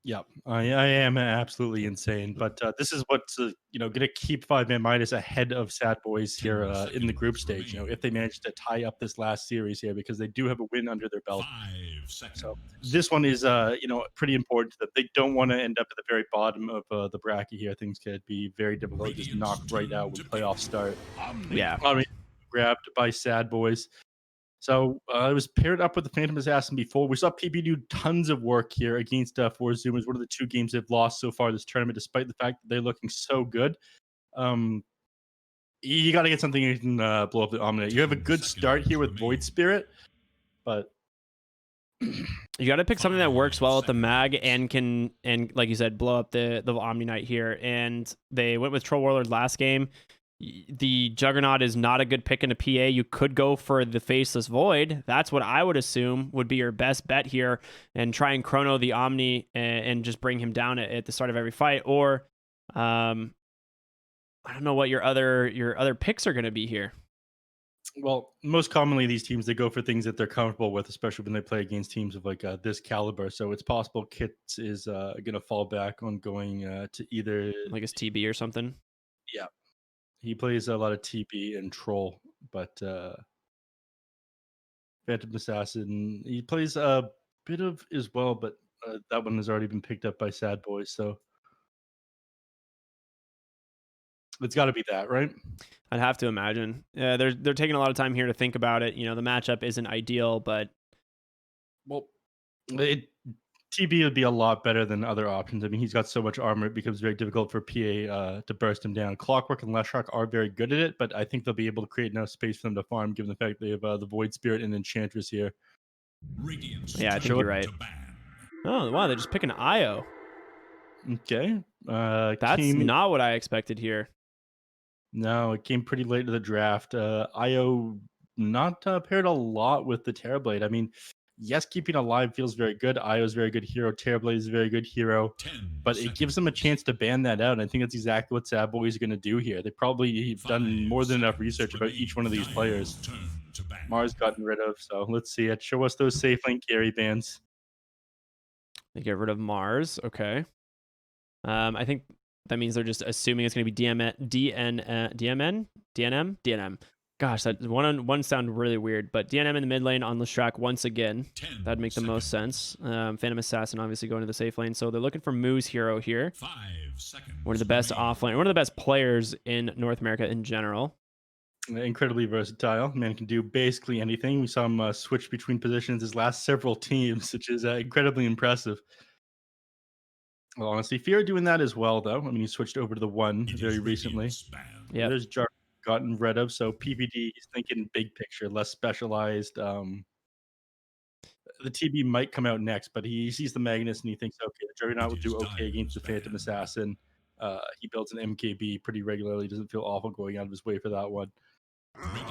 Yeah, I am absolutely insane, but this is what's going to keep 5ManMidas ahead of Sadboys here 10 in the group seconds stage. If remain. they manage to tie up this last series here, because they do have a win under their belt. 5 So seconds. this one is pretty important to them. They don't want to end up at the very bottom of the bracket here. Things could be very difficult, just Radiant's knocked right turn out when to pick. playoffs start. Omni. Yeah. I mean, grabbed by Sadboys. So it was paired up with the Phantom Assassin before. We saw PB do tons of work here against For Zoom. Is one of the two games they've lost so far this tournament, despite the fact that they're looking so good. Um, you got to get something you can blow up the Omni. You have a 10 good start here seconds with Void remain. Spirit, but You got to pick something that works 5 well with the mag seconds. and like you said, blow up the Omni Knight here. And they went with Troll Warlord last game. The Juggernaut is not a good pick in a PA. You could go for the Faceless Void. That's what I would assume would be your best bet here, and try and chrono the Omni and just bring him down at the start of every fight. Or I don't know what your other picks are going to be here. well, most commonly these teams they go for things that they're comfortable with, especially when they play against teams of like this caliber. So it's possible Kits is going to fall back on going to either. Like his TB or something. Yeah, he plays a lot of TP and Troll, but Phantom Assassin he plays a bit of as well, but that one has already been picked up by Sadboys. So it's got to be that, right? I'd have to imagine. They're taking a lot of time here to think about it. The matchup isn't ideal, but Well, TB would be a lot better than other options. I mean, he's got so much armor; it becomes very difficult for PA to burst him down. Clockwork and Leshrac are very good at it, but I think they'll be able to create enough space for them to farm, given the fact they have the Void Spirit and Enchantress here. Radiant's yeah, I think turn you're right. to ban. Oh wow, they just pick an IO. Okay, That's not what I expected here. No, it came pretty late to the draft. IO not paired a lot with the Terrorblade. I mean, yes, keeping alive feels very good. IO is a very good hero. Terrorblade is a very good hero. 10 But it gives them a chance to ban that out. And I think that's exactly what Sadboy is going to do here. They probably have 5 done more than enough seconds research about each one of these players. Dial's turn to ban. Mars gotten rid of, so let's see it. Show us those safe lane carry bans. They get rid of Mars. Okay. I think that means they're just assuming it's going to be DNM. Gosh, that one sound really weird, but DNM in the mid lane on Leshrac once again. 10 That'd make the most sense. Phantom Assassin obviously going to the safe lane, so they're looking for Moo's hero here. 5 seconds. One of the best offlane, one of the best players in North America in general. Incredibly versatile. Man can do basically anything. We saw him switch between positions his last several teams, which is incredibly impressive. Well, honestly, Fear doing that as well, though. I mean, he switched over to the one very recently. Yeah, There's Jar gotten rid of. So PVD, he's thinking big picture, less specialized. The TB might come out next, but he sees the Magnus and he thinks, okay, the Juggernaut will do okay against the Phantom Assassin. He builds an MKB pretty regularly. Doesn't feel awful going out of his way for that one.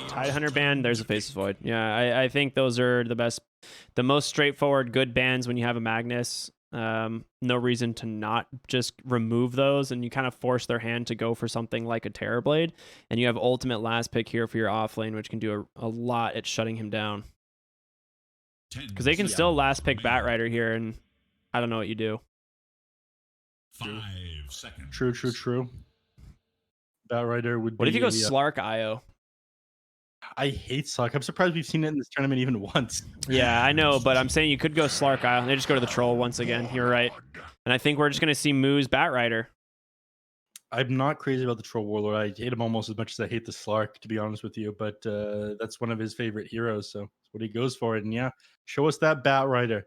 Tidehunter ban, there's a Faceless Void. Yeah, I think those are the most straightforward good bans when you have a Magnus. No reason to not just remove those, and you kind of force their hand to go for something like a Terrorblade, and you have ultimate last pick here for your offlane, which can do a lot at shutting him down. Because they can still last pick Batrider here, and I don't know what you do. 5 seconds. True. Batrider would be. What if you go Slark IO? I hate Slark. I'm surprised we've seen it in this tournament even once. Yeah, I know, but I'm saying you could go Slark IO. They just go to the Troll once again. You're right. And I think we're just going to see Moo's Batrider. I'm not crazy about the Troll Warlord. I hate him almost as much as I hate the Slark, to be honest with you. But that's one of his favorite heroes, so that's what he goes for. And yeah, show us that Batrider.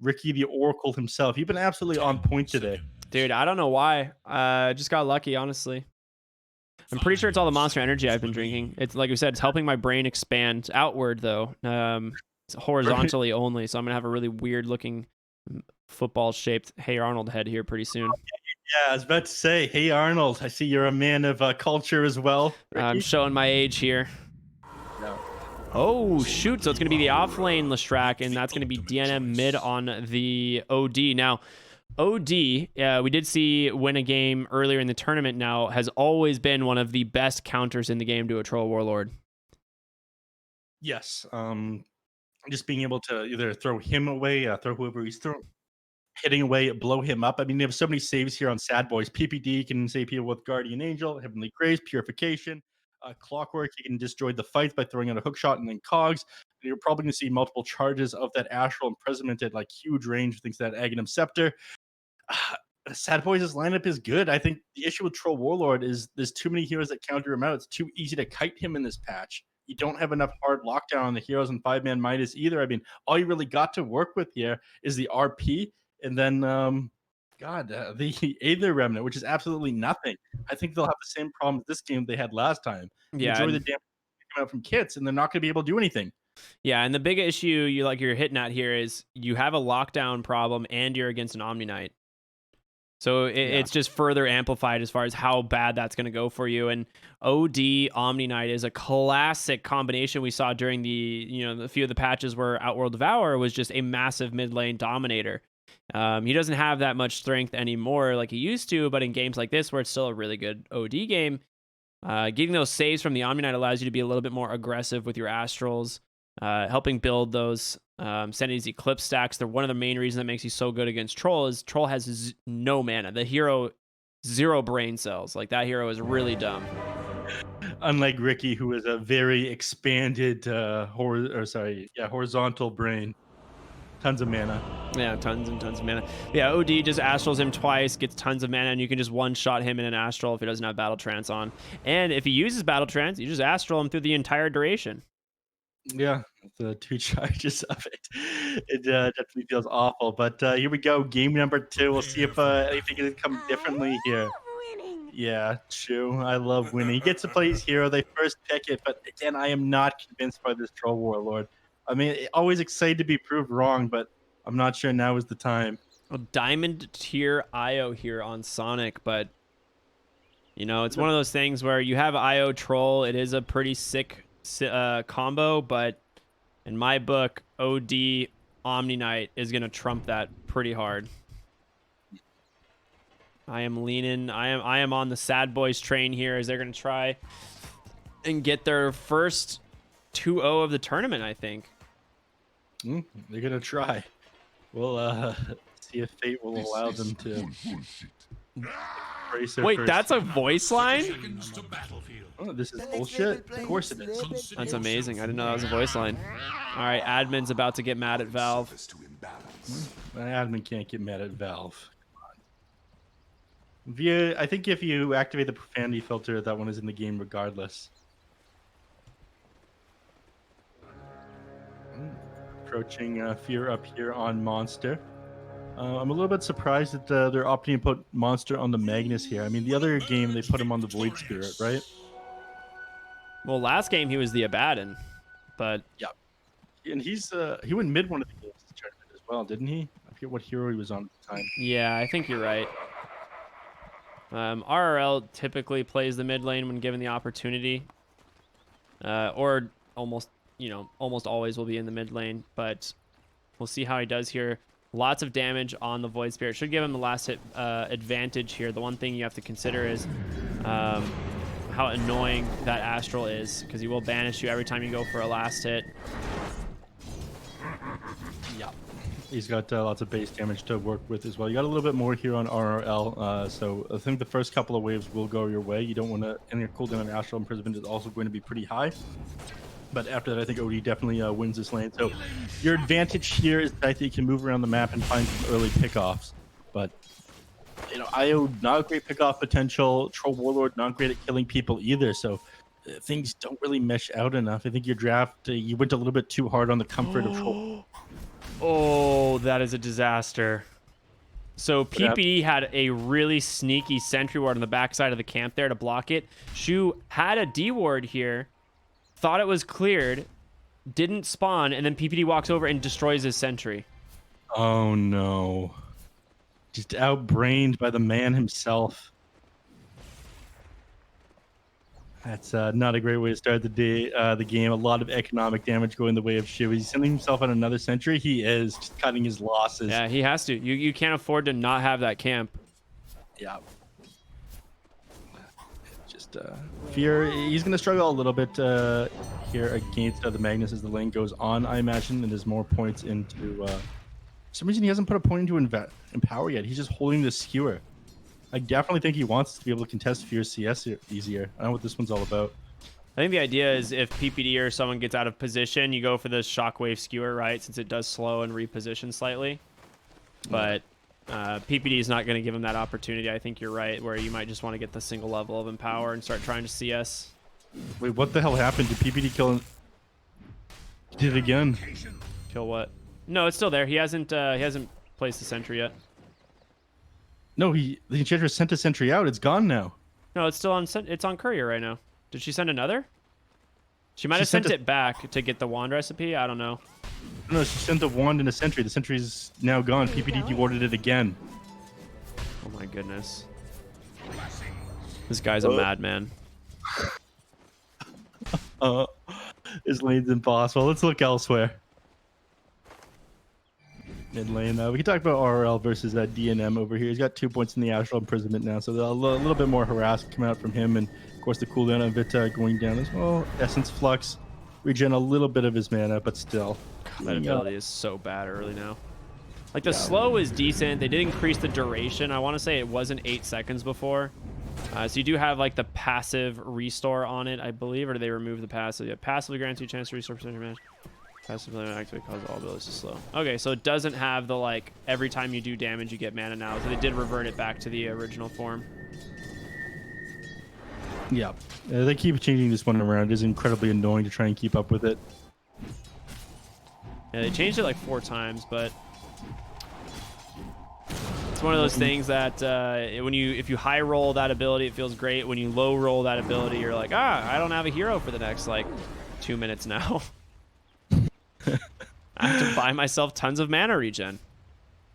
Ricky the Oracle himself. You've been absolutely on point today. Dude, I don't know why. Just got lucky, honestly. I'm pretty sure it's all the Monster Energy I've been drinking. It's like we said, it's helping my brain expand outward, though. It's horizontally only, so I'm going to have a really weird-looking football-shaped Hey Arnold head here pretty soon. Yeah, I was about to say, hey Arnold, I see you're a man of culture as well. I'm showing my age here. No. Oh, shoot. So it's going to be the offlane Leshrac, and that's going to be DNM mid on the OD. Now, OD, we did see win a game earlier in the tournament now, has always been one of the best counters in the game to a Troll Warlord. Yes. Just being able to either throw him away, throw whoever he's throwing hitting away, blow him up. I mean, they have so many saves here on Sadboys. PPD can save people with Guardian Angel, Heavenly Grace, Purification, Clockwork. He can destroy the fights by throwing out a hook shot and then cogs. And you're probably going to see multiple charges of that Astral Imprisonment at like huge range. Thinks that Aghanim Scepter. Sadboys' lineup is good. I think the issue with Troll Warlord is there's too many heroes that counter him out. It's too easy to kite him in this patch. You don't have enough hard lockdown on the heroes in 5ManMidas either. I mean, all you really got to work with here is the RP and then, the Aether Remnant, which is absolutely nothing. I think they'll have the same problem this game they had last time. Yeah, Majority of the damage coming out from kits, and they're not going to be able to do anything. yeah, and the big issue you're hitting at here is you have a lockdown problem and you're against an Omni Knight. So it's just further amplified as far as how bad that's going to go for you. And OD Omni Knight is a classic combination we saw during the few of the patches where Outworld Devour was just a massive mid lane dominator. He doesn't have that much strength anymore like he used to, but in games like this where it's still a really good OD game, getting those saves from the Omni Knight allows you to be a little bit more aggressive with your Astrals, helping build those Sanity's Eclipse stacks. They're one of the main reasons that makes you so good against Troll is Troll has no mana. The hero, 0 brain cells. Like, that hero is really dumb. Unlike Ricky, who is a very expanded horizontal brain. Tons of mana. Yeah, tons and tons of mana. Yeah, OD just Astrals him twice, gets tons of mana, and you can just one-shot him in an Astral if he doesn't have Battle Trance on. And if he uses Battle Trance, you just Astral him through the entire duration. Yeah, the 2 charges of it. It definitely feels awful. But here we go, game number 2. We'll see if anything can come differently here. Yeah, true. I love winning. He gets to play his hero. They first pick it, but again, I am not convinced by this Troll Warlord. I mean, always excited to be proved wrong, but I'm not sure now is the time. Well, Diamond tier IO here on Sonic, but it's one of those things where you have IO Troll. It is a pretty sick combo, but in my book, OD Omni Knight is going to trump that pretty hard. I am leaning. I am on the Sadboys train here as they're going to try and get their first 2-0 of the tournament, I think. They're going to try. We'll see if fate will allow them to brace their Wait, first. that's a voice line? Oh, this is bullshit? Of course it is. That's amazing. I didn't know that was a voice line. All right, admin's about to get mad at Valve. My admin can't get mad at Valve. I think if you activate the profanity filter, that one is in the game regardless. Approaching Fear up here on Monster. I'm a little bit surprised that they're opting to put Monster on the Magnus here. I mean, the other game, they put him on the Void Spirit, right? Well, last game he was the Abaddon, but... Yeah. And he went mid one of the games in the tournament as well, didn't he? I forget what hero he was on at the time. Yeah, I think you're right. RRL typically plays the mid lane when given the opportunity. Or almost always will be in the mid lane, but we'll see how he does here. Lots of damage on the Void Spirit. Should give him the last hit advantage here. The one thing you have to consider is how annoying that Astral is, because he will banish you every time you go for a last hit. Yeah. He's got lots of base damage to work with as well. You got a little bit more here on RRL, so I think the first couple of waves will go your way. You don't want to, and your cooldown on Astral Imprisonment is also going to be pretty high. But after that, I think OD definitely wins this lane. So your advantage here is the fact that you can move around the map and find some early pickoffs. But, IO, not a great pickoff potential. Troll Warlord, not great at killing people either. So things don't really mesh out enough. I think your draft, you went a little bit too hard on the comfort of Troll. Oh, that is a disaster. So PPD had a really sneaky sentry ward on the backside of the camp there to block it. Shu had a D ward here. Thought it was cleared, didn't spawn, and then PPD walks over and destroys his sentry. Oh no. Just outbrained by the man himself. That's not a great way to start the game. A lot of economic damage going the way of Shu. He's sending himself on another sentry. He is just cutting his losses. Yeah, he has to. You can't afford to not have that camp. Yeah. Fear, he's going to struggle a little bit here against the Magnus as the lane goes on, I imagine, and there's more points into some reason he hasn't put a point into Empower yet. He's just holding the skewer. I definitely think he wants to be able to contest Fear CS easier. I don't know what this one's all about. I think the idea is if PPD or someone gets out of position, you go for the Shockwave Skewer, right? Since it does slow and reposition slightly. But PPD is not going to give him that opportunity. I think you're right, where you might just want to get the single level of Empower and start trying to CS. Wait, what the hell happened? Did PPD kill him? He did it again. Kill what? No, it's still there. He hasn't placed the sentry yet. No, the Enchantress sent a sentry out. It's gone now. No, it's still on. It's on courier right now. Did she send another? She might have sent it back to get the wand recipe. I don't know. No, she sent the wand and a sentry. The sentry's now gone. PPD dewarded it again. Oh my goodness. This guy's a madman. His lane's impossible. Let's look elsewhere. Mid lane. We can talk about RL versus DNM over here. He's got 2 points in the Astral Imprisonment now, so a little bit more harass coming out from him, and of course the cooldown of it going down as well. Essence Flux, regen a little bit of his mana, but still. That ability is so bad early now. Like the slow is decent. They did increase the duration. I want to say it wasn't 8 seconds before. So you do have like the passive restore on it, I believe, or do they remove the passive? Yeah, passively grants you a chance to restore percentage damage. Passively activate causes all abilities to slow. Okay, so it doesn't have the like every time you do damage you get mana now. So they did revert it back to the original form. Yeah, they keep changing this one around. It's incredibly annoying to try and keep up with it. Yeah, they changed it like 4 times, but it's one of those things that if you high roll that ability, it feels great. When you low roll that ability, you're like, I don't have a hero for the next like 2 minutes now. I have to buy myself tons of mana regen.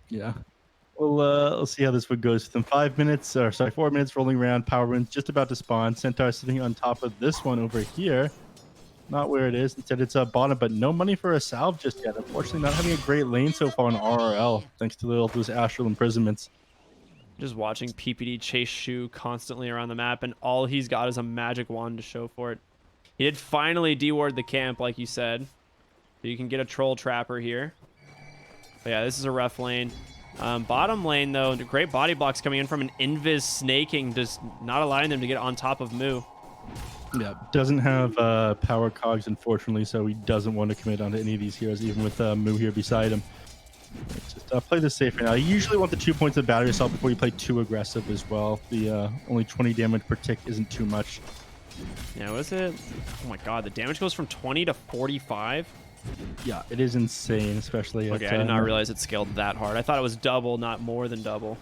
Yeah. Well, let's see how this one goes. Within 5 minutes, or sorry, 4 minutes rolling around. Power Rune's just about to spawn. Centaur sitting on top of this one over here. Not where it is. Instead, it's bottom, but no money for a salve just yet. Unfortunately, not having a great lane so far on RRL, thanks to those Astral Imprisonments. Just watching PPD chase Shu constantly around the map, and all he's got is a magic wand to show for it. He did finally deward the camp, like you said. So you can get a troll trapper here. But yeah, this is a rough lane. Bottom lane, though, great body blocks coming in from an Invis snaking, just not allowing them to get on top of Moo. Yeah, doesn't have power cogs, unfortunately, so he doesn't want to commit onto any of these heroes, even with Moo here beside him. Let's just play this safe right now. You usually want the 2 points of battery assault before you play too aggressive as well. The only 20 damage per tick isn't too much. Yeah, what is it? Oh my god, the damage goes from 20 to 45? Yeah, it is insane, especially okay, at, I did not realize it scaled that hard. I thought it was double, not more than double.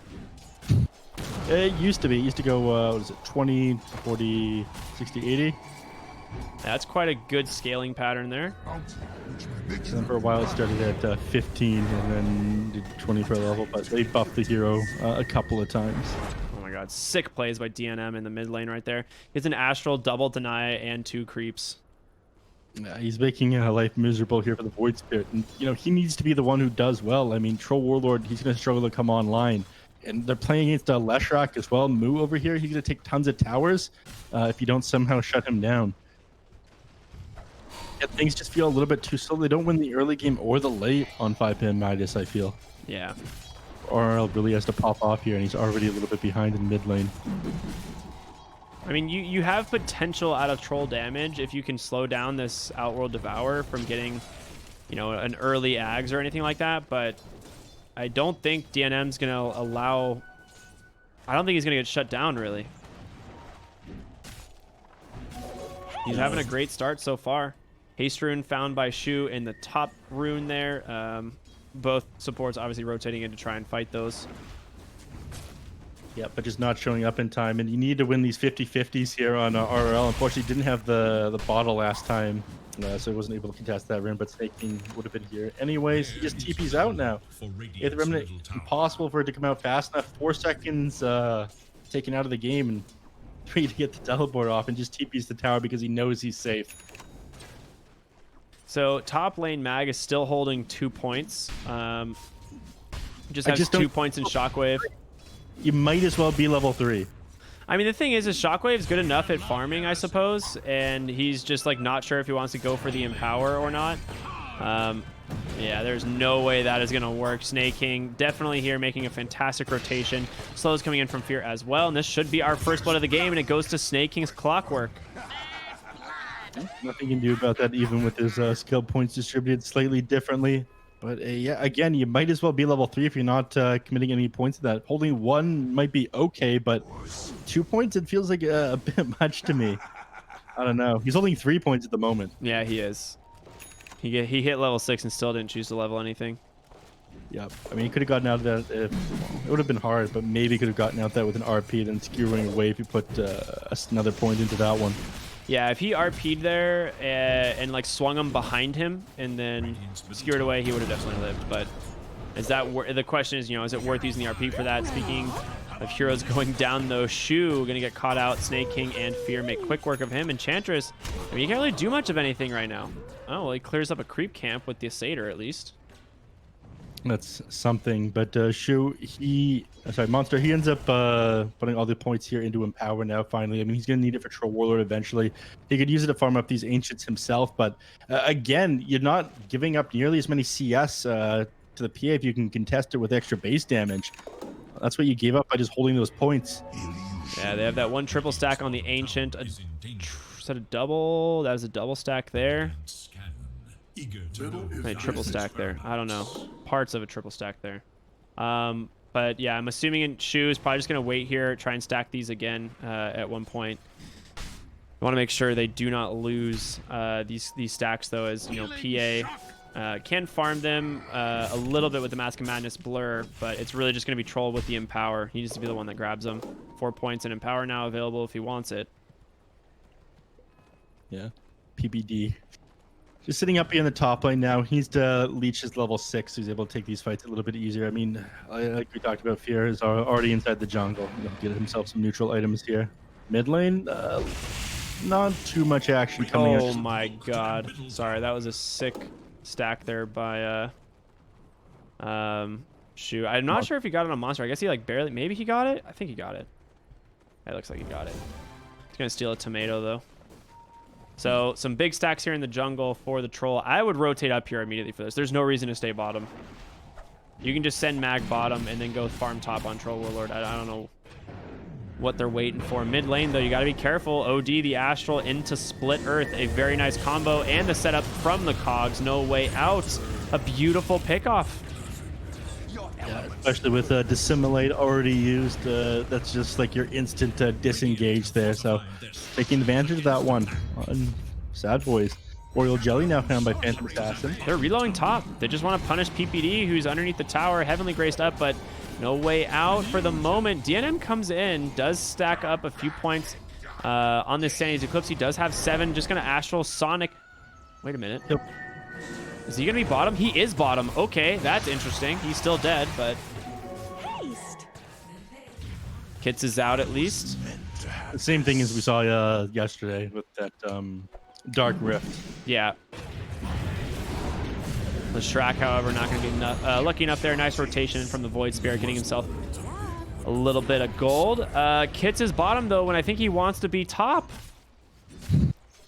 It used to be. It used to go, what is it, 20, 40, 60, 80? That's quite a good scaling pattern there. And then for a while it started at 15 and then did 20 per level, but they buffed the hero a couple of times. Oh my god, sick plays by DNM in the mid lane right there. It's an Astral, double deny, and 2 creeps. Yeah, he's making life miserable here for the Void Spirit. And, you know, he needs to be the one who does well. I mean, Troll Warlord, he's going to struggle to come online. And they're playing against Leshrac as well. Moo over here, he's going to take tons of towers if you don't somehow shut him down. Yeah, things just feel a little bit too slow. They don't win the early game or the late on 5ManMidas, I feel. Yeah. RL really has to pop off here, and he's already a little bit behind in mid lane. I mean, you have potential out of troll damage if you can slow down this Outworld Devourer from getting, you know, an early Ags or anything like that, but I don't think DNM's going to allow... I don't think he's going to get shut down, really. He's having a great start so far. Haste Rune found by Shu in the top rune there. Both supports obviously rotating in to try and fight those. Yeah, but just not showing up in time. And you need to win these 50-50s here on RL. Unfortunately, didn't have the bottle last time, so he wasn't able to contest that rune, but Snaking would have been here. Anyways, he just TP's out now. Yeah, the Remnant, impossible for it to come out fast enough. 4 seconds taken out of the game, and 3 to get the teleport off, and just TP's the tower because he knows he's safe. So top lane Mag is still holding 2 points. Just has 2 points in Shockwave. You might as well be level 3. I mean, the thing is Shockwave's good enough at farming, I suppose, and he's just like not sure if he wants to go for the Empower or not. Yeah, there's no way that is going to work. Snake King definitely here making a fantastic rotation. Slow's coming in from Fear as well, and this should be our first blood of the game, and it goes to Snake King's Clockwork. Nothing you can do about that, even with his skill points distributed slightly differently. But yeah, again, you might as well be level 3 if you're not committing any points to that. Holding 1 might be okay, but 2 points, it feels like a bit much to me. I don't know. He's holding 3 points at the moment. Yeah, he is. He hit level 6 and still didn't choose to level anything. Yep. I mean, he could have gotten out of that. It would have been hard, but maybe could have gotten out that with an RP, then skewering away if you put another point into that one. Yeah, if he RP'd there and like swung him behind him and then skewered away, he would have definitely lived. But is that the question is, you know, is it worth using the RP for that? Speaking of heroes going down, though, Shu gonna get caught out. Snake King and Fear make quick work of him. Enchantress, I mean, he can't really do much of anything right now. Oh, well, he clears up a creep camp with the Satyr at least. That's something. But Monster, he ends up putting all the points here into Empower now, finally. I mean, he's going to need it for Troll Warlord eventually. He could use it to farm up these Ancients himself, but again, you're not giving up nearly as many CS to the PA if you can contest it with extra base damage. That's what you gave up by just holding those points. Yeah, they have that one triple stack on the Ancient. Is that a double? That was a double stack there. Wait, triple stack there. I don't know. Parts of a triple stack there. But yeah, I'm assuming Shu is probably just going to wait here, try and stack these again at one point. I want to make sure they do not lose these stacks, though, as, you know, PA can farm them a little bit with the Mask of Madness Blur, but it's really just going to be Troll with the Empower. He needs to be the one that grabs them. 4 points and Empower now available if he wants it. Yeah, PBD. Just sitting up here in the top lane now. He's to Leech is level 6, so he's able to take these fights a little bit easier. I mean, like we talked about, Fear is already inside the jungle. He'll get himself some neutral items here. Mid lane, not too much action coming. Oh my god. Sorry, that was a sick stack there by Shu. I'm not sure if he got it on Monster. I guess he like barely, maybe he got it? I think he got it. It looks like he got it. He's gonna steal a tomato though. So some big stacks here in the jungle for the Troll. I would rotate up here immediately for this. There's no reason to stay bottom. You can just send Mag bottom and then go farm top on Troll Warlord. I don't know what they're waiting for. Mid lane, though, you got to be careful. OD, the Astral into Split Earth. A very nice combo. And the setup from the Cogs. No way out. A beautiful pickoff. Yeah, especially with Dissimulate already used. That's just like your instant disengage there. So taking advantage of that one on Sadboys. Oriole Jelly now found by Phantom Assassin. They're reloading top. They just want to punish PPD, who's underneath the tower. Heavenly Graced up, but no way out for the moment. DNM comes in, does stack up a few points on this Sanity's Eclipse. He does have 7. Just going to Astral Sonic. Wait a minute. Yep. Is he going to be bottom? He is bottom. Okay, that's interesting. He's still dead, but... Kits is out at least. The same thing as we saw yesterday with that Dark Rift. Yeah. The Shrek, however, not going to be lucky enough there. Nice rotation from the Void Spirit, getting himself a little bit of gold. Kits is bottom, though, when I think he wants to be top.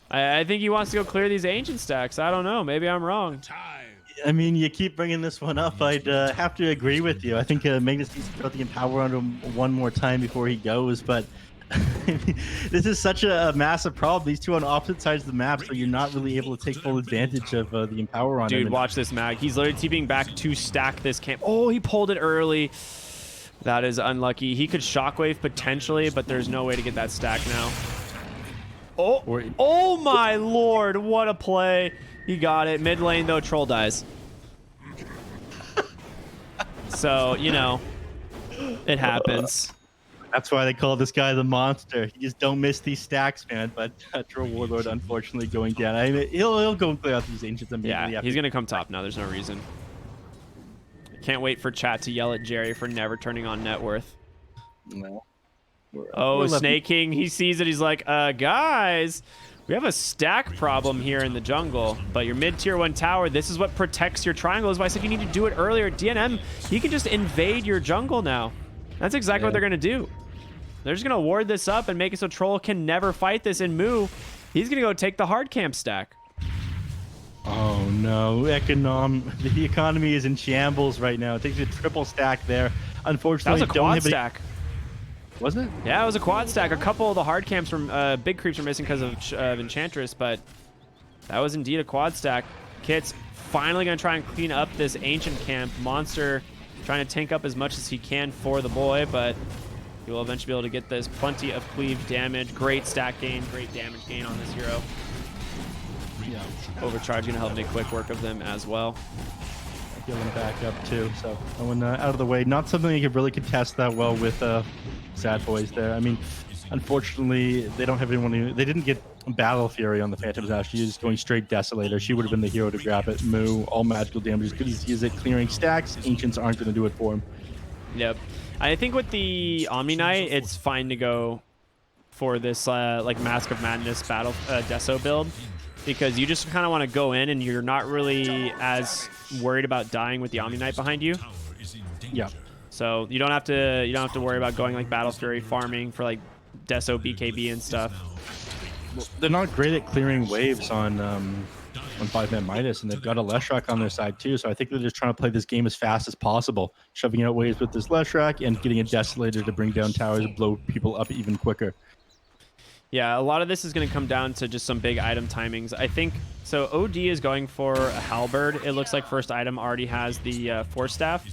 I think he wants to go clear these Ancient stacks. I don't know. Maybe I'm wrong. I mean, you keep bringing this one up. I'd have to agree with you. I think Magnus needs to throw the Empower on him one more time before he goes, but this is such a massive problem. These two on opposite sides of the map, so you're not really able to take full advantage of the Empower on him. Dude, watch this, Mag. He's literally TPing back to stack this camp. Oh, he pulled it early. That is unlucky. He could Shockwave potentially, but there's no way to get that stack now. Oh my lord, what a play. He got it. Mid lane, though, Troll dies. So, you know, it happens. That's why they call this guy the monster. You just don't miss these stacks, man. But Troll Warlord, unfortunately, going down. I mean, he'll go and clear out these Ancients immediately. Yeah, he's going to come top now. There's no reason. Can't wait for chat to yell at Jerry for never turning on net worth. No. We're Snake King, he sees it. He's like, guys, we have a stack problem here in the jungle, but your mid-tier 1 tower, this is what protects your triangle. Is why I said you need to do it earlier. DNM, he can just invade your jungle now. That's exactly what they're going to do. They're just going to ward this up and make it so Troll can never fight this and move. He's going to go take the hard camp stack. Oh, no. no, the economy is in shambles right now. It takes a triple stack there. Unfortunately, That was a quad stack. Was it? Yeah, it was a quad stack. A couple of the hard camps from big creeps are missing because of Enchantress, but that was indeed a quad stack. Kit's finally going to try and clean up this ancient camp. Monster trying to tank up as much as he can for the boy, but he will eventually be able to get this plenty of cleave damage. Great stack gain, great damage gain on this hero. Yeah. Overcharge going to help make quick work of them as well. Healing back up too, so going out of the way. Not something you could really contest that well with Sadboys there. I mean, unfortunately, they don't have anyone. They didn't get Battle Fury on the Phantom's Ash. She's just going straight Desolator. She would have been the hero to grab it. Moo, all magical damage as good as he is at clearing stacks. Ancients aren't going to do it for him. Yep. I think with the Omni Knight, it's fine to go for this like Mask of Madness battle Deso build, because you just kind of want to go in and you're not really as worried about dying with the Omni Knight behind you. Yeah. So you don't have to worry about going like Battle Fury farming for like Deso BKB and stuff. Well, they're not great at clearing waves on 5ManMidas, and they've got a Leshrac on their side too. So I think they're just trying to play this game as fast as possible, shoving out waves with this Leshrac and getting a Desolator to bring down towers and blow people up even quicker. Yeah, a lot of this is going to come down to just some big item timings. I think, so OD is going for a Halberd. It looks like first item already has the Force Staff.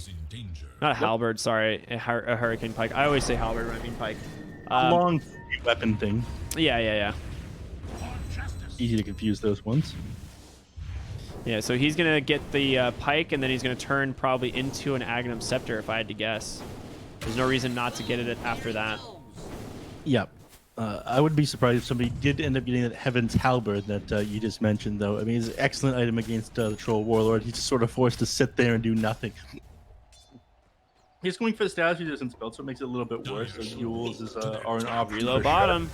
Not a Halberd, sorry, a Hurricane Pike. I always say Halberd when I mean Pike. Long weapon thing. Yeah. Easy to confuse those ones. Yeah, so he's going to get the Pike, and then he's going to turn probably into an Agnum Scepter, if I had to guess. There's no reason not to get it after that. Yep. I would be surprised if somebody did end up getting that Heaven's Halberd that you just mentioned, though. I mean, it's an excellent item against the Troll Warlord. He's just sort of forced to sit there and do nothing. He's going for the status resistance build, so it makes it a little bit worse. So Yules are an option. Reload bottom.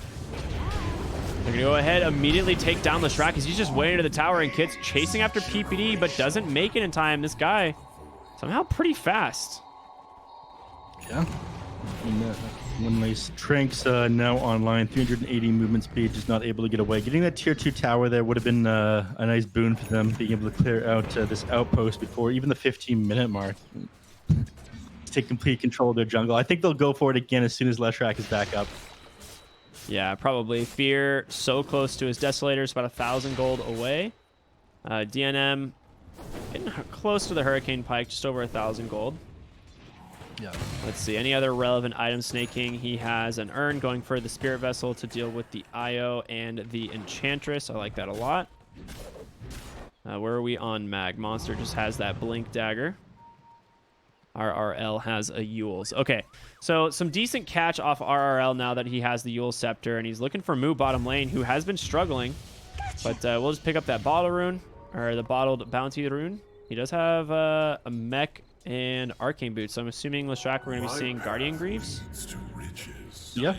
They're going to go ahead, immediately take down Leshrac because he's just way into the tower, and Kit's chasing after PPD, but doesn't make it in time. This guy, somehow pretty fast. Yeah. One nice Tranks now online. 380 movement speed, just not able to get away. Getting that tier 2 tower there would have been a nice boon for them, being able to clear out this outpost before even the 15-minute mark. Take complete control of their jungle. I think they'll go for it again as soon as Leshrac is back up. Yeah, probably. Fear so close to his Desolator, it's about 1,000 gold away. DNM getting close to the Hurricane Pike, just over 1,000 gold. Yeah. Let's see, any other relevant item snaking? He has an urn going for the Spirit Vessel to deal with the IO and the Enchantress. I like that a lot. Where are we on Mag? Monster just has that Blink Dagger. RRL has a Yules. Okay, so some decent catch off RRL now that he has the Yule Scepter, and he's looking for Moo bottom lane, who has been struggling. But we'll just pick up that bottle rune, or the bottled bounty rune. He does have a mech and arcane boots, so I'm assuming Leshrac we're going to be seeing Guardian Greaves. Yeah.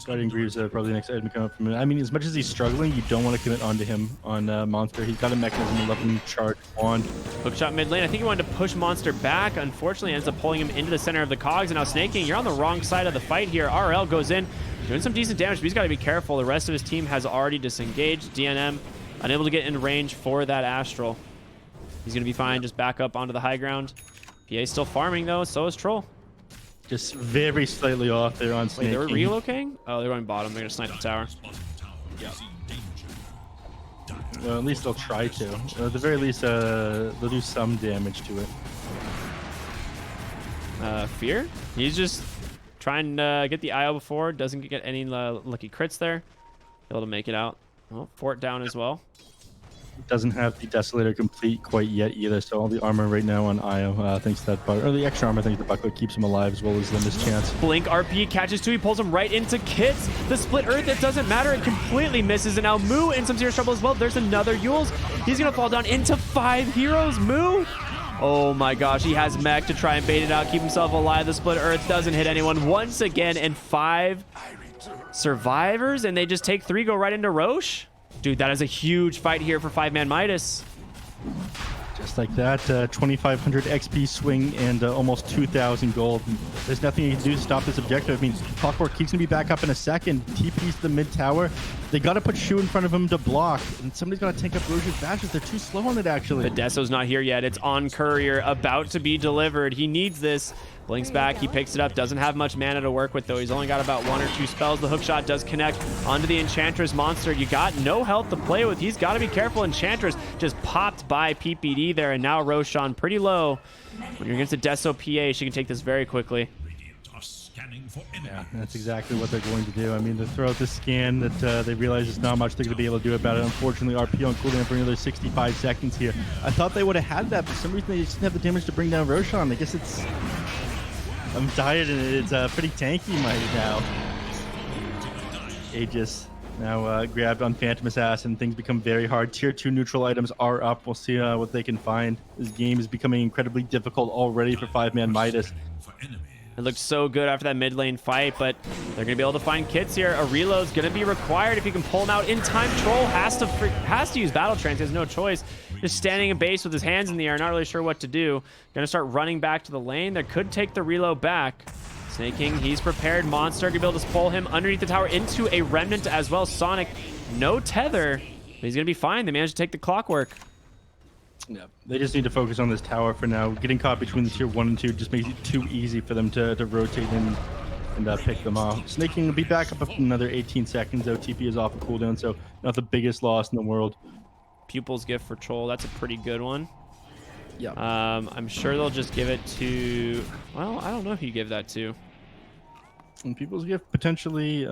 Guardian Greaves are probably the next item to come up from him. I mean, as much as he's struggling, you don't want to commit onto him on Monster. He's got a mechanism, 11 charge wand. Hookshot mid lane. I think he wanted to push Monster back. Unfortunately, ends up pulling him into the center of the cogs. And now Snaking, you're on the wrong side of the fight here. RL goes in, doing some decent damage, but he's got to be careful. The rest of his team has already disengaged. DNM unable to get in range for that Astral. He's going to be fine. Just back up onto the high ground. PA's still farming, though. So is Troll. Just very slightly off there on Snaking. Wait, they were relocating? Oh, they're going bottom. They're going to snipe the tower. Yeah. Well, at least they'll try to. At the very least, they'll do some damage to it. Fear? He's just trying to get the IO before. Doesn't get any lucky crits there. Able to make it out. Oh, fort down as well. Doesn't have the Desolator complete quite yet either, so all the armor right now on Io thinks that, or the extra armor thinks the buckler keeps him alive as well as Linda's chance. Blink RP catches two, he pulls him right into Kits. The split earth, it doesn't matter, it completely misses, and now Moo in some serious trouble as well. There's another Yules. He's gonna fall down into 5 heroes. Moo, oh my gosh, he has mech to try and bait it out, keep himself alive. The split earth doesn't hit anyone once again, and 5 survivors, and they just take 3, go right into Roche. Dude, that is a huge fight here for 5ManMidas. Just like that, 2,500 XP swing and almost 2,000 gold. There's nothing you can do to stop this objective. I mean, Clockwork keeps gonna be back up in a second. TP's to the mid tower. They gotta put Shu in front of him to block, and somebody's gotta tank up Roger's bashes. They're too slow on it, actually. Pedesso's not here yet. It's on Courier, about to be delivered. He needs this. Blinks back, he picks it up, doesn't have much mana to work with though. He's only got about 1 or 2 spells. The hookshot does connect onto the Enchantress monster. You got no health to play with. He's got to be careful. Enchantress just popped by PPD there, and now Roshan pretty low. When you're against a Deso PA, she can take this very quickly. Yeah, that's exactly what they're going to do. I mean, they throw out the scan that they realize there's not much they're going to be able to do about it. Unfortunately, RP on cooldown for another 65 seconds here. I thought they would have had that, but for some reason they just didn't have the damage to bring down Roshan. I guess it's... I'm tired and it's pretty tanky right now. Aegis now grabbed on Phantom Assassin. Things become very hard. Tier 2 neutral items are up. We'll see what they can find. This game is becoming incredibly difficult already for 5ManMidas. It looked so good after that mid lane fight, but they're going to be able to find kits here. A reload's going to be required if you can pull him out in time. Troll has to use Battle Trance. He has no choice. Just standing in base with his hands in the air, not really sure what to do. Going to start running back to the lane. That could take the reload back. Snake King, he's prepared. Monster going to be able to pull him underneath the tower into a remnant as well. Sonic, no tether, but he's going to be fine. They managed to take the Clockwork. Yeah, they just need to focus on this tower for now. Getting caught between the tier 1 and 2 just makes it too easy for them to rotate in and pick them off. Snake King will be back up in another 18 seconds. OTP is off a cooldown, so not the biggest loss in the world. Pupil's Gift for Troll, that's a pretty good one. Yeah. I'm sure they'll just give it to... Well, I don't know who you give that to. And People's Gift, potentially...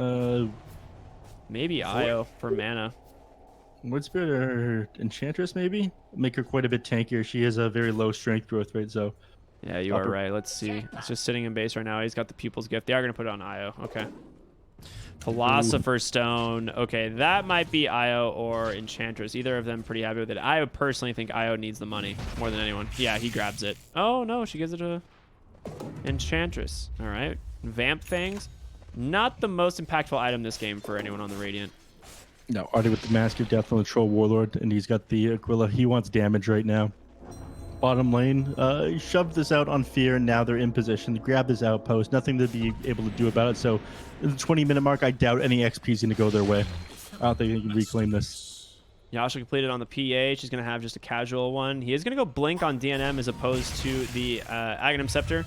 Maybe Io for mana. Wood Spirit or Enchantress, maybe? Make her quite a bit tankier. She has a very low strength growth rate, so... Yeah, you are right. Let's see. It's just sitting in base right now. He's got the Pupil's Gift. They are going to put it on Io. Okay. Philosopher's Stone. Okay, that might be Io or Enchantress. Either of them pretty happy with it. I personally think Io needs the money more than anyone. Yeah, he grabs it. Oh, no, she gives it to Enchantress. All right. Vamp Fangs. Not the most impactful item this game for anyone on the Radiant. No, Artie with the Mask of Death on the Troll Warlord, and he's got the Aquila. He wants damage right now. Bottom lane, he shoved this out on Fear, and now they're in position to grab this outpost. Nothing to be able to do about it, so in the 20-minute mark, I doubt any XP is going to go their way. I don't think they can reclaim this. Yasha completed on the PA. She's going to have just a casual one. He is going to go Blink on DNM as opposed to the Aghanim Scepter,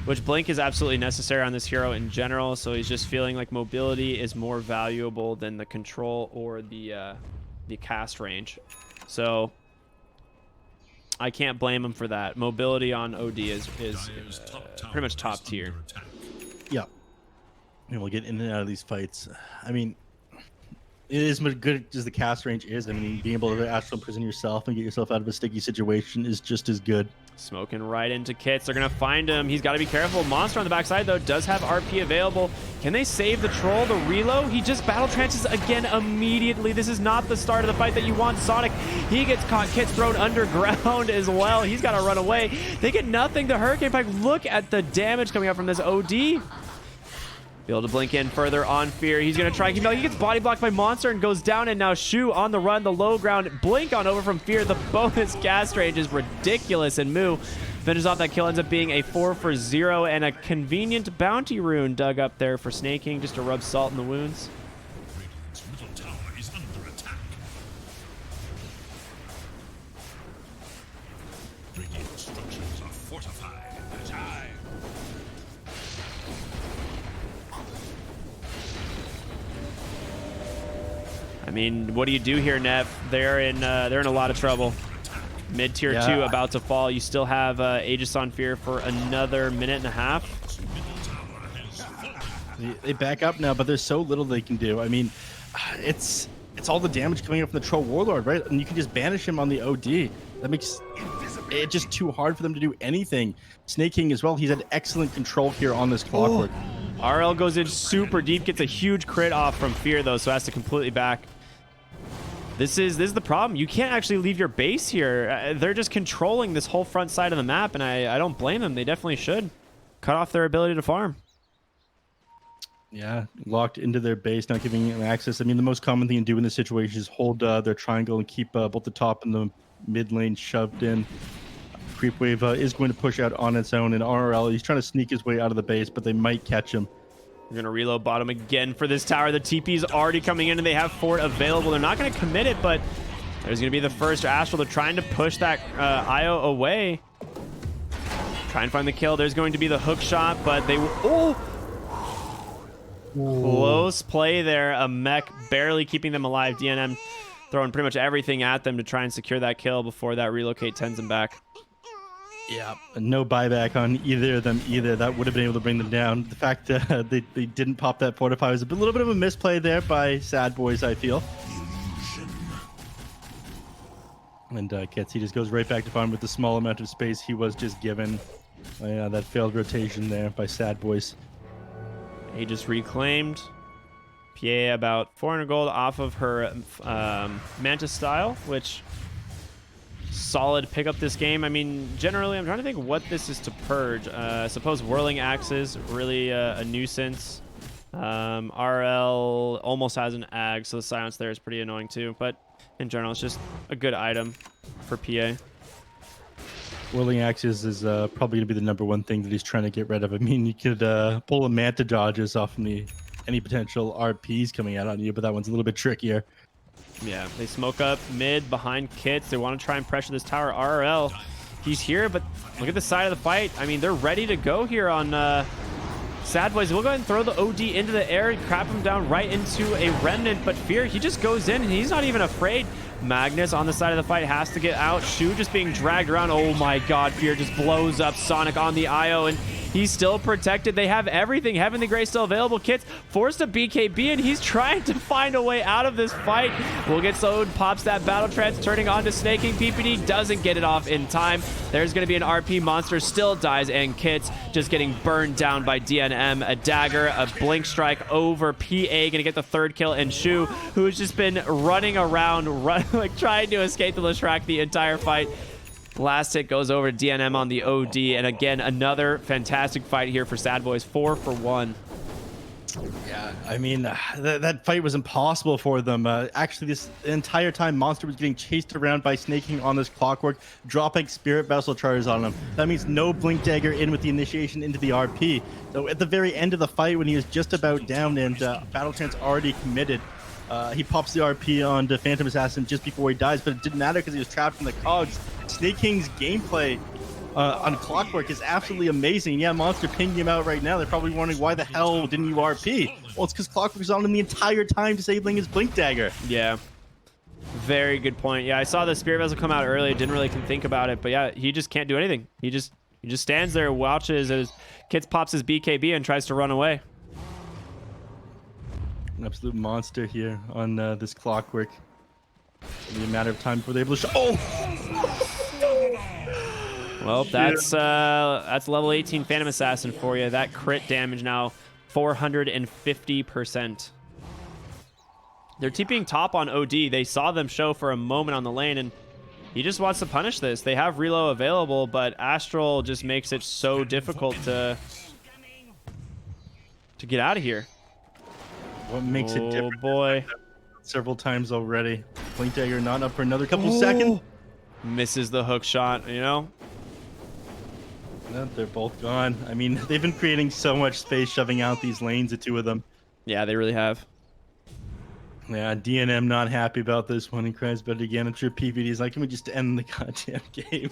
which Blink is absolutely necessary on this hero in general, so he's just feeling like mobility is more valuable than the control or the cast range. So I can't blame him for that. Mobility on OD is pretty much top tier. Yeah. And we'll get in and out of these fights. I mean, it is as good as the cast range is. I mean, being able to astral prison yourself and get yourself out of a sticky situation is just as good. Smoking right into Kits. They're going to find him. He's got to be careful. Monster on the backside, though, does have RP available. Can they save the Troll? The reload? He just battle trances again immediately. This is not the start of the fight that you want. Sonic, he gets caught. Kits thrown underground as well. He's got to run away. They get nothing. The Hurricane Pike, look at the damage coming out from this OD. Be able to blink in further on Fear. He's going to try. He gets body blocked by Monster and goes down, and now Shu on the run. The low ground. Blink on over from Fear. The bonus cast range is ridiculous, and Moo finishes off that kill. Ends up being a 4 for 0 and a convenient bounty rune dug up there for Snake King just to rub salt in the wounds. Radiant's middle tower is under attack. Radiant structures are fortified. I mean, what do you do here, Neph? They're in a lot of trouble. Mid tier 2 about to fall. You still have Aegis on Fear for another minute and a half. They back up now, but there's so little they can do. I mean, it's all the damage coming up from the Troll Warlord, right? And you can just banish him on the OD. That makes it just too hard for them to do anything. Snake King as well. He's had excellent control here on this Clockwork. RL goes in super deep, gets a huge crit off from Fear, though, so has to completely back. This is the problem. You can't actually leave your base here. They're just controlling this whole front side of the map, and I don't blame them. They definitely should cut off their ability to farm. Yeah, locked into their base, not giving them access. I mean, the most common thing to do in this situation is hold their triangle and keep both the top and the mid lane shoved in. Creep wave is going to push out on its own, and RL, he's trying to sneak his way out of the base, but they might catch him. We're going to reload bottom again for this tower. The TP's already coming in, and they have Fort available. They're not going to commit it, but there's going to be the first Astral. They're trying to push that IO away. Try and find the kill. There's going to be the hook shot, but they... Oh! Close play there. A mech barely keeping them alive. DNM throwing pretty much everything at them to try and secure that kill before that relocate tends them back. Yeah, no buyback on either of them either. That would have been able to bring them down. The fact that they didn't pop that fortify was a little bit of a misplay there by Sadboys, I feel. And Kits, he just goes right back to farm with the small amount of space he was just given. Yeah, that failed rotation there by Sadboys. He just reclaimed. PA about 400 gold off of her Manta style, which solid pick up this game. I mean, generally, I'm trying to think what this is to purge. I suppose Whirling Axes, really a nuisance. RL almost has an ag, so the silence there is pretty annoying too. But in general, it's just a good item for PA. Whirling Axes is probably going to be the number one thing that he's trying to get rid of. I mean, you could pull a Manta dodges off from any potential RPs coming out on you, but that one's a little bit trickier. Yeah, they smoke up mid behind Kits. They want to try and pressure this tower. RL, he's here, but look at the side of the fight. I mean, they're ready to go here on Sadboys. We'll go ahead and throw the OD into the air and crap him down right into a Remnant, but Fear, he just goes in and he's not even afraid. Magnus on the side of the fight has to get out. Shu just being dragged around. Oh my god, Fear just blows up Sonic on the IO, and he's still protected. They have everything. Heavenly Grace still available. Kits forced to BKB, and he's trying to find a way out of this fight. Will get slowed, pops that Battle Trance, turning on to Snaking. PPD doesn't get it off in time. There's going to be an RP monster, still dies, and Kits just getting burned down by DNM. A dagger, a blink strike over PA, going to get the third kill, and Shu, who's just been running around, like trying to escape the Leshrac the entire fight. Last hit goes over to DNM on the OD, and again, another fantastic fight here for Sadboys. 4 for 1. Yeah, I mean, that fight was impossible for them. Actually, this entire time, Monster was getting chased around by Snaking on this Clockwork, dropping Spirit Vessel charges on him. That means no Blink Dagger in with the initiation into the RP. So at the very end of the fight, when he was just about down and Battle Trance already committed, he pops the RP onto Phantom Assassin just before he dies, but it didn't matter because he was trapped in the cogs. Snake King's gameplay on Clockwork is absolutely amazing. Yeah, Monster pinging him out right now. They're probably wondering why the hell didn't you RP? Well, it's because Clockwork's on him the entire time, disabling his Blink Dagger. Yeah. Very good point. Yeah, I saw the Spirit Vessel come out early. Didn't really think about it, but yeah, he just can't do anything. He just stands there, watches as Kits pops his BKB and tries to run away. An absolute monster here on this Clockwork. It'll be a matter of time before they're able to Well, that's level 18 Phantom Assassin for you. That crit damage now 450%. They're TPing top on OD. They saw them show for a moment on the lane, and he just wants to punish this. They have reload available, but Astral just makes it so difficult to get out of here. What makes it different? Oh boy. Several times already. Blink Dagger not up for another couple seconds. Misses the hook shot, you know? No, they're both gone. I mean, they've been creating so much space shoving out these lanes, the two of them. Yeah, they really have. Yeah, DNM not happy about this one. He cries about it again. I'm sure PPD's like, can we just end the goddamn game?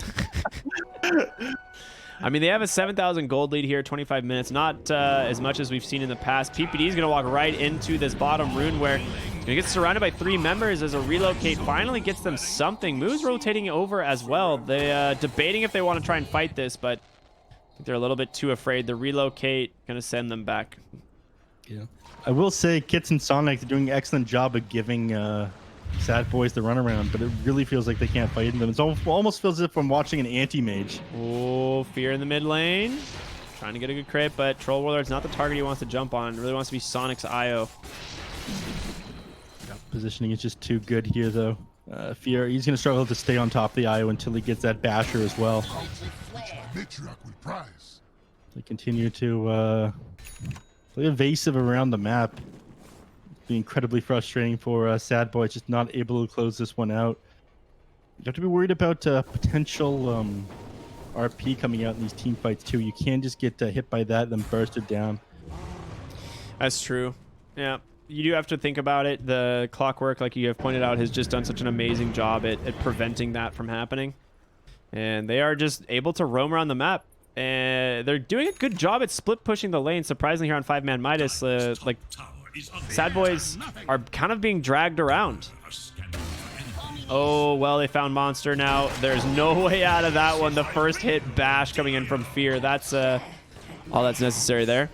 I mean, they have a 7,000 gold lead here, 25 minutes. Not as much as we've seen in the past. PPD is going to walk right into this bottom rune where he's going to get surrounded by 3 members as a relocate finally gets them something. Moves rotating over as well. They debating if they want to try and fight this, but I think they're a little bit too afraid. The relocate going to send them back. Yeah. I will say Kits and Sonic are doing an excellent job of giving Sadboys the runaround, but it really feels like they can't fight them. It almost feels as if I'm watching an anti-mage. Oh, Fear in the mid lane. Trying to get a good crit, but Troll Warlord's not the target he wants to jump on. It really wants to be Sonic's IO. Yeah, positioning is just too good here, though. Fear, he's going to struggle to stay on top of the IO until he gets that Basher as well. They continue to play evasive around the map. Be incredibly frustrating for Sadboy, just not able to close this one out. You have to be worried about potential RP coming out in these team fights too. You can just get hit by that, then bursted down. That's true. Yeah. You do have to think about it. The Clockwork, like you have pointed out, has just done such an amazing job at preventing that from happening. And they are just able to roam around the map. And they're doing a good job at split pushing the lane. Surprisingly, here on 5ManMidas, like Sadboys are kind of being dragged around. Oh, well, they found Monster now. There's no way out of that one. The first hit bash coming in from Fear. That's all that's necessary there.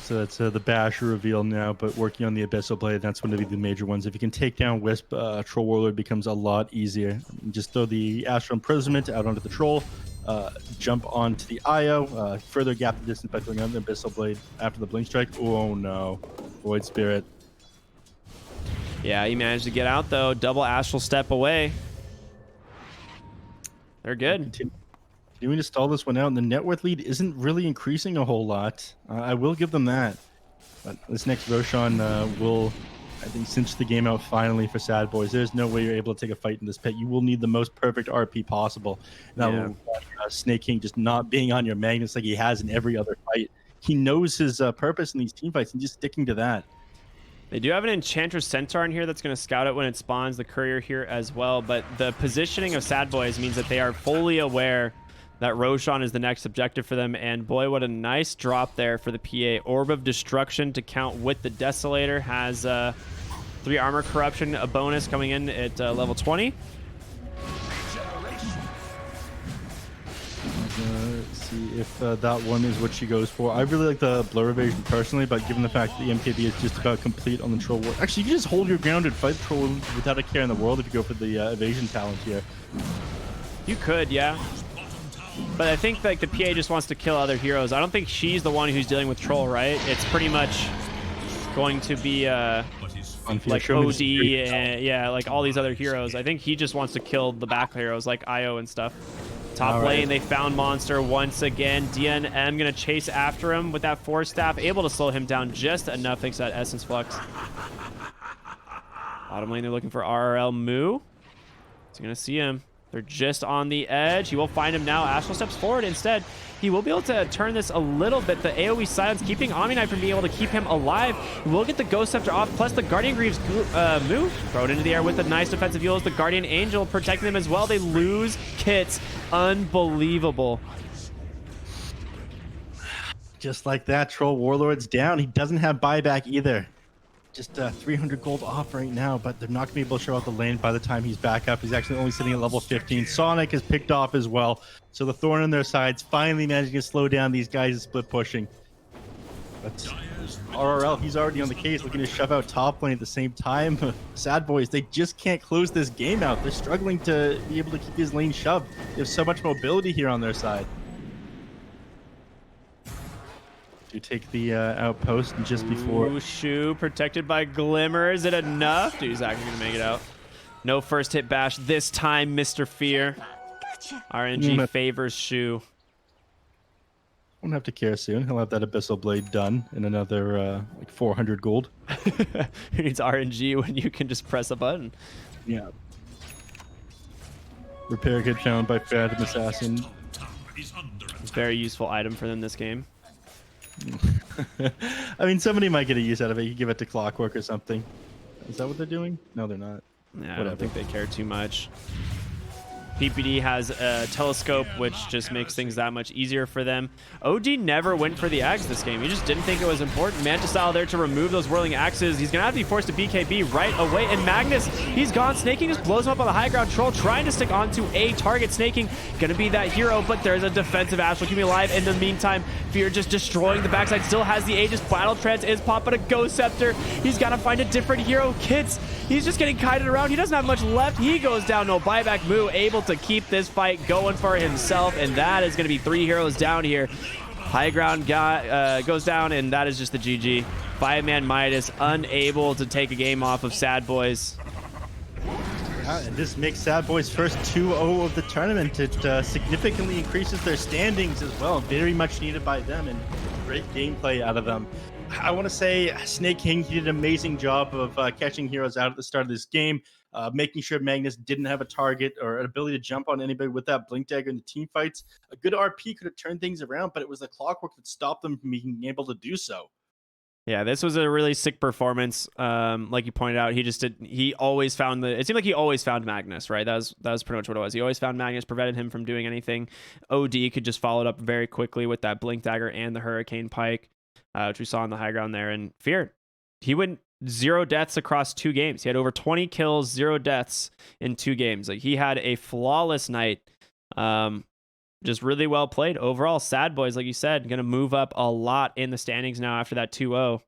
So that's the bash reveal now, but working on the Abyssal Blade, that's one of the major ones. If you can take down Wisp, Troll Warlord becomes a lot easier. Just throw the Astral Imprisonment out onto the Troll, jump onto the IO, further gap the distance by throwing out the Abyssal Blade after the Blink Strike. Oh no, Void Spirit. Yeah, he managed to get out though. Double Astral Step away. They're good. Continuing to stall this one out, and the net worth lead isn't really increasing a whole lot. I will give them that. But this next Roshan will, I think, cinch the game out finally for Sadboys. There's no way you're able to take a fight in this pit. You will need the most perfect RP possible. Now, Snake King just not being on your Magnus like he has in every other fight. He knows his purpose in these team fights and just sticking to that. They do have an Enchantress Centaur in here that's going to scout it when it spawns, the Courier here as well. But the positioning of Sadboys means that they are fully aware that Roshan is the next objective for them. And boy, what a nice drop there for the PA. Orb of Destruction to count with the Desolator. Has 3 Armor Corruption, a bonus coming in at level 20. Let's see if that one is what she goes for. I really like the Blur Evasion personally, but given the fact that the MKB is just about complete on the Troll War. Actually, you can just hold your ground and fight the Troll without a care in the world if you go for the Evasion talent here. You could, yeah. But I think like the PA just wants to kill other heroes. I don't think she's the one who's dealing with Troll, right? It's pretty much going to be like OD and yeah, like all these other heroes. I think he just wants to kill the back heroes like IO and stuff. Top lane, they found Monster once again. DNM gonna chase after him with that Force Staff, able to slow him down just enough thanks to that Essence Flux. Bottom lane, they're looking for RRL Moo. He's gonna see him. They're just on the edge. He will find him now. Astral steps forward instead. He will be able to turn this a little bit. The AoE silence keeping Omni Knight from being able to keep him alive. He will get the Ghost Scepter off, plus the Guardian Greaves move. Throw it into the air with a nice defensive heal as the Guardian Angel protecting them as well. They lose kits. Unbelievable. Just like that, Troll Warlord's down. He doesn't have buyback either. Just 300 gold off right now, but they're not going to be able to show out the lane by the time he's back up. He's actually only sitting at level 15. Sonic is picked off as well. So the Thorn on their sides finally managing to slow down these guys split pushing. But RRL, he's already on the case, looking to shove out top lane at the same time. Sadboys, they just can't close this game out. They're struggling to be able to keep his lane shoved. They have so much mobility here on their side. You take the outpost and just before. Ooh, Shu protected by Glimmer. Is it enough? Dude, he's actually gonna make it out. No first hit bash this time, Mr. Fear. RNG favors Shu. Won't have to care soon. He'll have that Abyssal Blade done in another like 400 gold. Who needs RNG when you can just press a button? Yeah. Repair kit found by Phantom Assassin. Very useful item for them this game. I mean, somebody might get a use out of it. You give it to Clockwork or something. Is that what they're doing? No, they're not. Yeah, I don't think they care too much. PPD has a telescope, which just makes things that much easier for them. OD never went for the axe this game. He just didn't think it was important. Manta Style there to remove those whirling axes. He's going to have to be forced to BKB right away. And Magnus, he's gone. Snaking just blows him up on the high ground. Troll trying to stick onto a target. Snaking going to be that hero, but there's a defensive Astral keeping alive. In the meantime, Fear just destroying the backside. Still has the Aegis. Battle Trance is pop, but a Ghost Scepter. He's got to find a different hero. Kids, he's just getting kited around. He doesn't have much left. He goes down. No buyback. Moo able to keep this fight going for himself, and that is going to be 3 heroes down here. High ground guy goes down, and that is just the GG. 5ManMidas unable to take a game off of Sadboys. And this makes Sadboys' first 2-0 of the tournament. It significantly increases their standings as well. Very much needed by them, and great gameplay out of them. I want to say Snake King, he did an amazing job of catching heroes out at the start of this game. making sure Magnus didn't have a target or an ability to jump on anybody with that Blink Dagger in the team fights. A good RP could have turned things around, but it was the clockwork that stopped them from being able to do so. Yeah, this was a really sick performance. Like you pointed out, he always found it seemed like he always found Magnus, right? That was pretty much what it was. He always found Magnus, prevented him from doing anything. OD could just follow it up very quickly with that Blink Dagger and the Hurricane Pike, which we saw on the high ground there. And Fear, he went 0 deaths across 2 games. He had over 20 kills, 0 deaths in 2 games. Like, he had a flawless night. Just really well played overall. Sadboys, like you said, going to move up a lot in the standings now after that 2-0.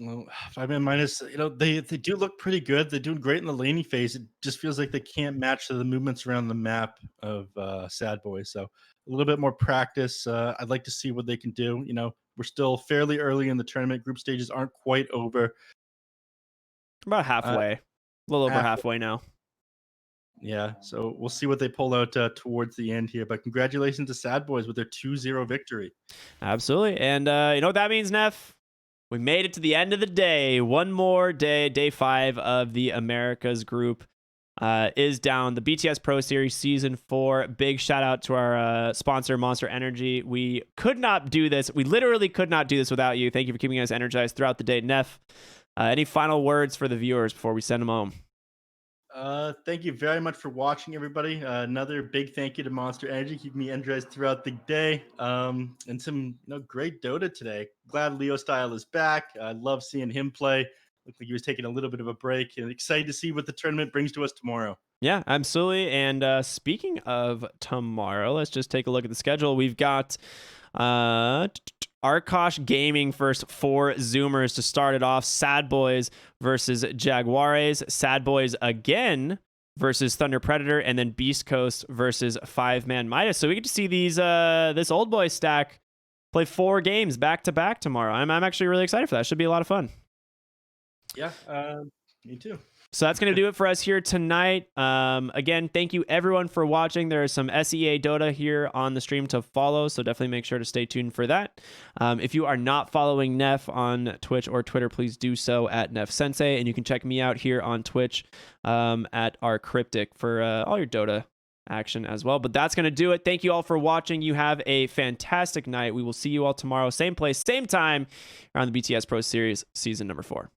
Well, 5ManMidas, they do look pretty good. They're doing great in the laning phase. It just feels like they can't match the movements around the map of Sadboys. So a little bit more practice. I'd like to see what they can do. We're still fairly early in the tournament. Group stages aren't quite over. About halfway. A little over halfway now. Yeah, so we'll see what they pull out towards the end here. But congratulations to Sadboys with their 2-0 victory. Absolutely. And you know what that means, Neph? We made it to the end of the day. One more day, day 5 of the Americas group is down. The BTS Pro Series Season 4. Big shout out to our sponsor, Monster Energy. We could not do this. We literally could not do this without you. Thank you for keeping us energized throughout the day. Neph, any final words for the viewers before we send them home? Thank you very much for watching, everybody. Another big thank you to Monster Energy, keeping me energized throughout the day. And some great Dota today. Glad Leo Style is back. I love seeing him play. Looked like he was taking a little bit of a break, and excited to see what the tournament brings to us tomorrow. Yeah, absolutely. And speaking of tomorrow, let's just take a look at the schedule. We've got Arkosh Gaming first 4 Zoomers to start it off. Sadboys versus Jaguares. Sadboys again versus Thunder Predator, and then Beast Coast versus 5ManMidas. So we get to see this old boy stack play 4 games back to back tomorrow. I'm actually really excited for that. Should be a lot of fun. Yeah, me too. So that's going to do it for us here tonight. Again, thank you everyone for watching. There is some SEA Dota here on the stream to follow, so definitely make sure to stay tuned for that. If you are not following Neph on Twitch or Twitter, please do so at Neph Sensei, and you can check me out here on Twitch at rkryptic for all your Dota action as well. But that's going to do it. Thank you all for watching. You have a fantastic night. We will see you all tomorrow, same place, same time, on the BTS Pro Series Season number 4.